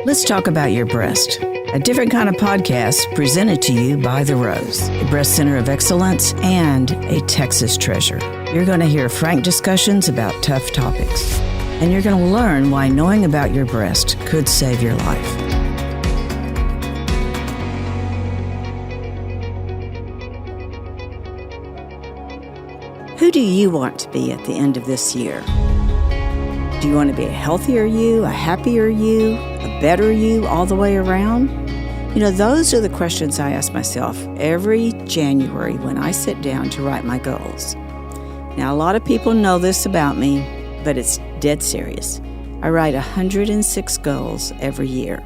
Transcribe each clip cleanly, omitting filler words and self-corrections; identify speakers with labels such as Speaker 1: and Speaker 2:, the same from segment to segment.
Speaker 1: Let's talk about your breast. A different kind of podcast presented to you by The Rose, a breast center of excellence and a Texas treasure. You're going to hear frank discussions about tough topics, and you're going to learn why knowing about your breast could save your life. Who do you want to be at the end of this year? Do you want to be a healthier you, a happier you, a better you all the way around? You know, those are the questions I ask myself every January when I sit down to write my goals. Now, a lot of people know this about me, but it's dead serious. I write 106 goals every year.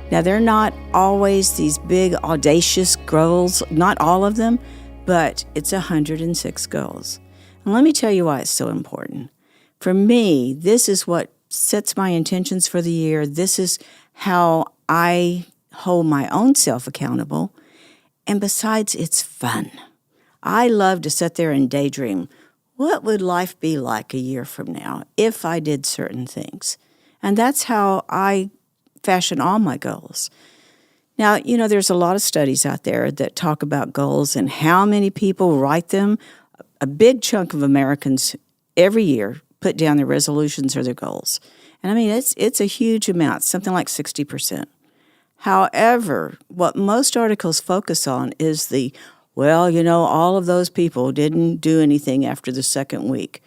Speaker 1: Now, they're not always these big, audacious goals, not all of them, but it's 106 goals. And let me tell you why it's so important. For me, this is what sets my intentions for the year. This is how I hold my own self accountable. And besides, it's fun. I love to sit there and daydream. What would life be like a year from now if I did certain things? And that's how I fashion all my goals. Now, you know, there's a lot of studies out there that talk about goals and how many people write them. A big chunk of Americans every year put down their resolutions or their goals. And I mean, it's a huge amount, something like 60%. However, what most articles focus on is all of those people didn't do anything after the second week.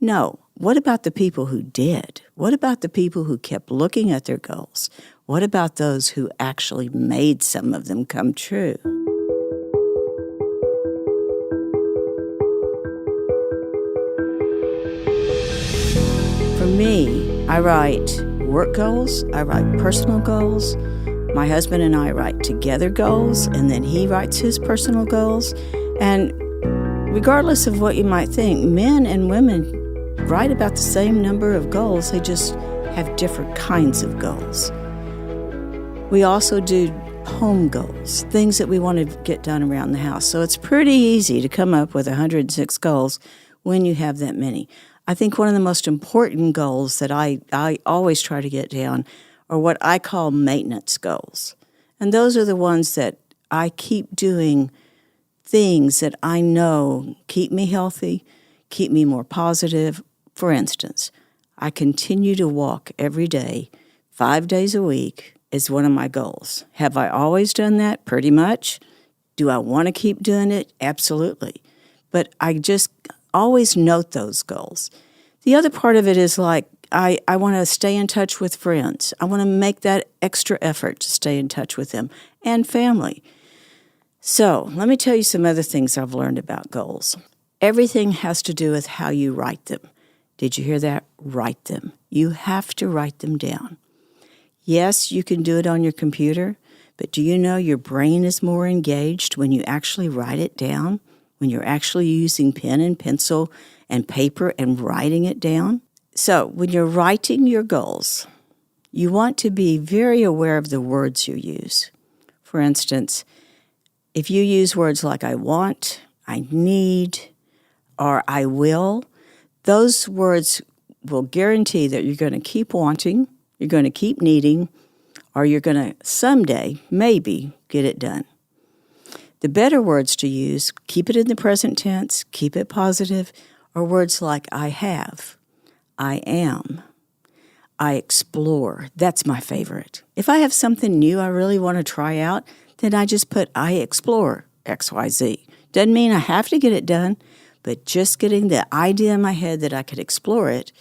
Speaker 1: No. What about the people who did? What about the people who kept looking at their goals? What about those who actually made some of them come true? For me, I write work goals, I write personal goals. My husband and I write together goals, and then he writes his personal goals. And regardless of what you might think, men and women write about the same number of goals. They just have different kinds of goals. We also do home goals, things that we want to get done around the house. So it's pretty easy to come up with 106 goals when you have that many. I think one of the most important goals that I always try to get down are what I call maintenance goals. And those are the ones that I keep doing things that I know keep me healthy, keep me more positive. For instance, I continue to walk every day, 5 days a week, is one of my goals. Have I always done that? Pretty much. Do I want to keep doing it? Absolutely. But I just always note those goals. The other part of it is like I want to stay in touch with friends. I want to make that extra effort to stay in touch with them and family. So let me tell you some other things I've learned about goals. Everything has to do with how you write them. Did you hear that? Write them. You have to write them down. Yes, you can do it on your computer, but do you know your brain is more engaged when you actually write it down, when you're actually using pen and pencil and paper and writing it down? So when you're writing your goals, you want to be very aware of the words you use. For instance, if you use words like I want, I need, or I will, those words will guarantee that you're going to keep wanting, you're going to keep needing, or you're going to someday, maybe, get it done. The better words to use, keep it in the present tense, keep it positive, are words like I have, I am, I explore. That's my favorite. If I have something new I really want to try out, then I just put I explore XYZ. Doesn't mean I have to get it done, but just getting the idea in my head that I could explore it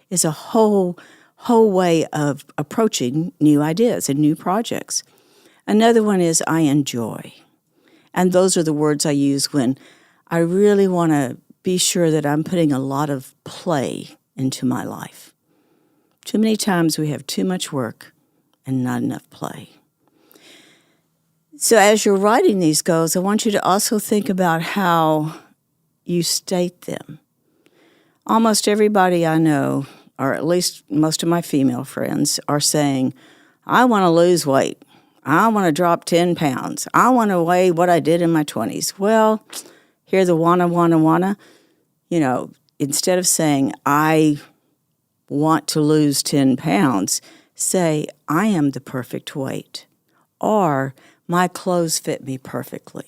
Speaker 1: is a whole way of approaching new ideas and new projects. Another one is I enjoy. And those are the words I use when I really want to be sure that I'm putting a lot of play into my life. Too many times we have too much work and not enough play. So as you're writing these goals, I want you to also think about how you state them. Almost everybody I know, or at least most of my female friends, are saying, I want to lose weight. I want to drop 10 pounds. I want to weigh what I did in my 20s. Well, hear the wanna. Instead of saying, I want to lose 10 pounds, say, I am the perfect weight, or my clothes fit me perfectly.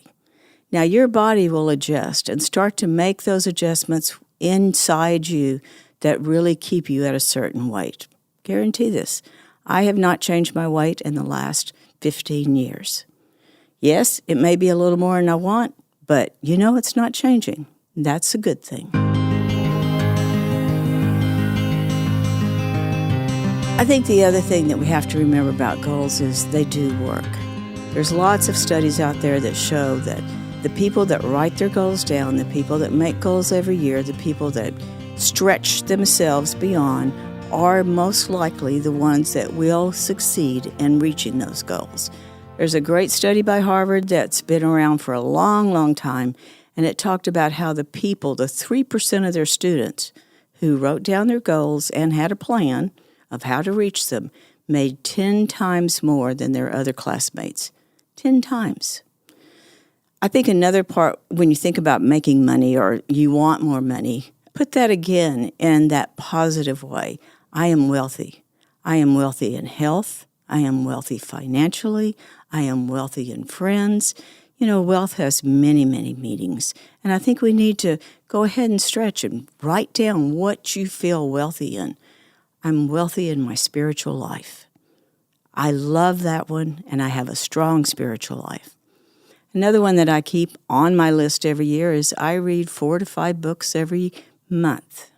Speaker 1: Now your body will adjust and start to make those adjustments inside you that really keep you at a certain weight. Guarantee this. I have not changed my weight in the last 15 years. Yes, it may be a little more than I want, but it's not changing. That's a good thing. I think the other thing that we have to remember about goals is they do work. There's lots of studies out there that show that the people that write their goals down, the people that make goals every year, the people that stretch themselves beyond are most likely the ones that will succeed in reaching those goals. There's a great study by Harvard that's been around for a long, long time, and it talked about how the 3% of their students who wrote down their goals and had a plan of how to reach them made 10 times more than their other classmates. 10 times. I think another part, when you think about making money or you want more money, put that again in that positive way. I am wealthy. I am wealthy in health. I am wealthy financially. I am wealthy in friends. Wealth has many, many meanings. And I think we need to go ahead and stretch and write down what you feel wealthy in. I'm wealthy in my spiritual life. I love that one, and I have a strong spiritual life. Another one that I keep on my list every year is I read 4 to 5 books every month.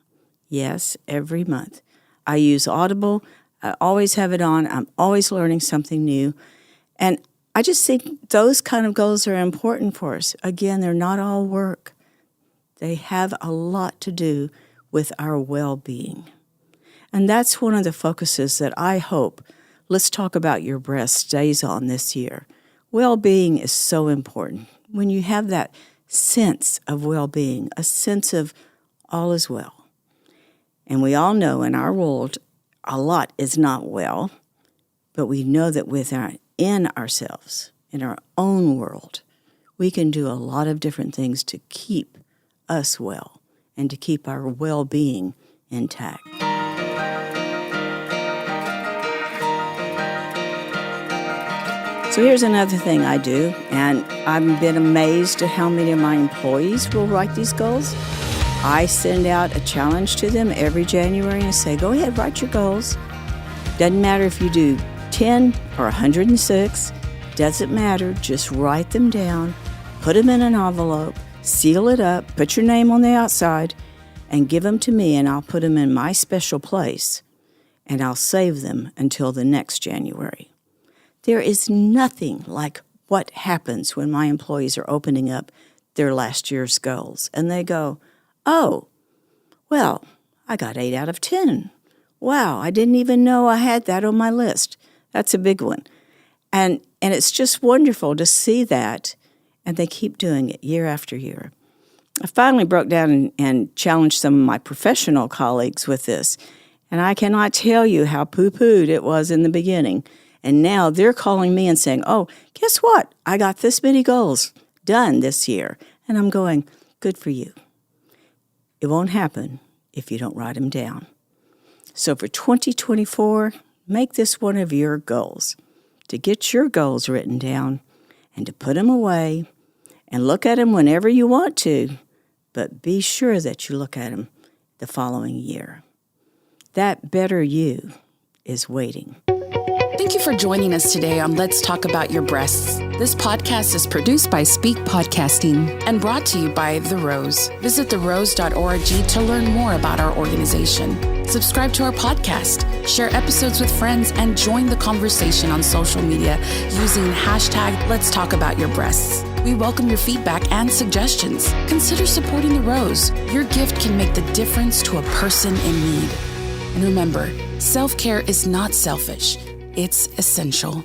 Speaker 1: Yes, every month. I use Audible. I always have it on. I'm always learning something new. And I just think those kind of goals are important for us. Again, they're not all work. They have a lot to do with our well-being. And that's one of the focuses that I hope Let's Talk About Your Breast stays on this year. Well-being is so important. When you have that sense of well-being, a sense of all is well. And we all know in our world, a lot is not well, but we know that in ourselves, in our own world, we can do a lot of different things to keep us well and to keep our well-being intact. So here's another thing I do, and I've been amazed at how many of my employees will write these goals. I send out a challenge to them every January and say, go ahead, write your goals. Doesn't matter if you do 10 or 106, doesn't matter, just write them down, put them in an envelope, seal it up, put your name on the outside, and give them to me, and I'll put them in my special place, and I'll save them until the next January. There is nothing like what happens when my employees are opening up their last year's goals, and they go, oh, well, I got 8 out of 10. Wow, I didn't even know I had that on my list. That's a big one. And it's just wonderful to see that, and they keep doing it year after year. I finally broke down and challenged some of my professional colleagues with this, and I cannot tell you how poo-pooed it was in the beginning. And now they're calling me and saying, oh, guess what? I got this many goals done this year. And I'm going, good for you. It won't happen if you don't write them down. So for 2024, make this one of your goals, to get your goals written down and to put them away and look at them whenever you want to, but be sure that you look at them the following year. That better you is waiting.
Speaker 2: Thank you for joining us today on Let's Talk About Your Breasts. This podcast is produced by Speak Podcasting and brought to you by The Rose. Visit therose.org to learn more about our organization. Subscribe to our podcast, share episodes with friends, and join the conversation on social media using hashtag Let's Talk About Your Breasts. We welcome your feedback and suggestions. Consider supporting The Rose. Your gift can make the difference to a person in need. And remember, self-care is not selfish. It's essential.